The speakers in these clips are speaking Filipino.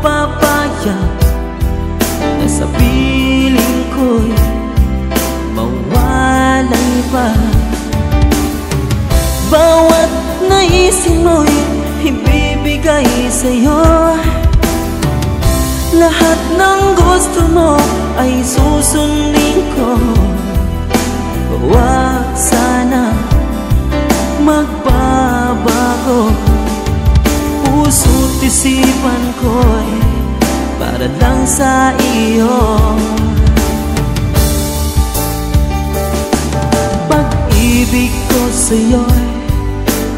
papayag na sa piling ko'y mawalay pa. Bawat naisin mo'y ibibigay sa'yo. Lahat ng gusto mo ay susundin ko. Huwag sana magbabago. Puso't isipan ko'y para lang sa iyo. Pag-ibig ko sa'yo'y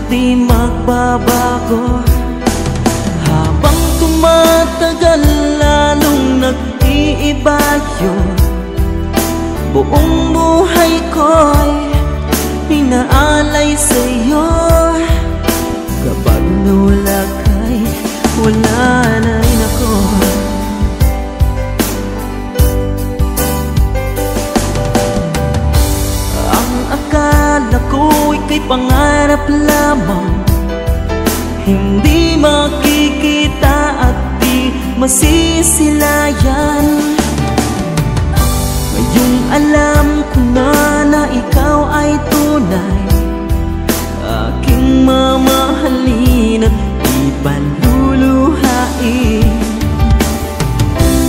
di magbabago. Habang tumatagal lalong nag-iiba yun. Buong buhay ko'y inaalay sa'yo. Kapag nawala ka'y wala na rin ako. Ang akala ko'y kay pangarap lamang, hindi makikita at di masisilayan. Ngayong alam ko na ikaw ay tunay, aking mamahalin at ipanluluhain.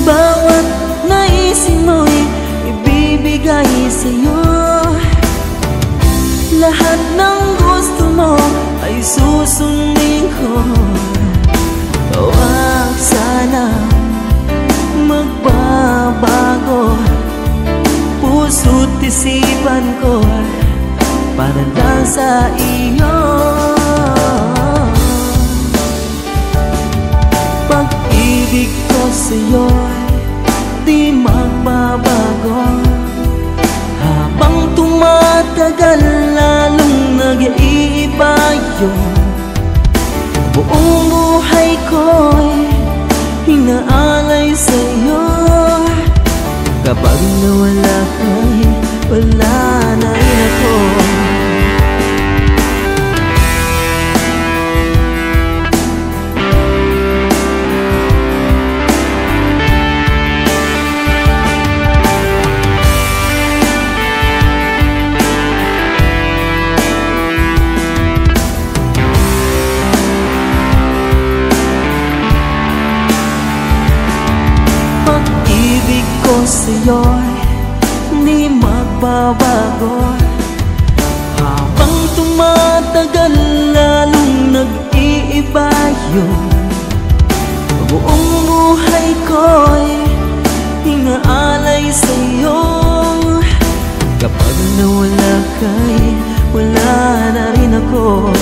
Bawat naisin mo'y ibibigay sa'yo. Lahat ng gusto mo ay susundin ko. Huwag sana magbabago. Puso't isipan ko para lang sa iyo. Pag-ibig ko sa'yo'y di magbabago. Habang tumatagal lalong nag-iiba yun. Buong buhay ko'y inaalay sa'yo. Kapag nawala ka'y wala na rin ako. Pag-ibig ko sa'yo'y di magbabago. Habang tumatagal lalong nag-iiba yun. Buong buhay ko'y inaalay sa'yo. Kapag nawala ka'y wala na rin ako.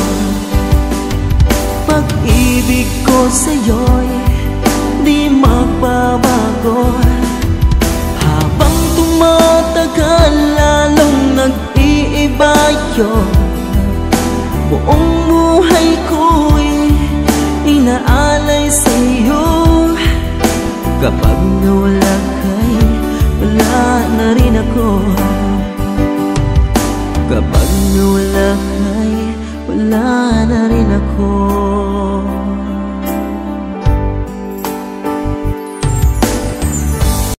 Pag-ibig ko sa'yo'y di magbabago. Habang tumatagal lalong nag-iiba yun. Buong buhay ko'y inaalay sa'yo. Kapag nawala ka'y wala na rin ako.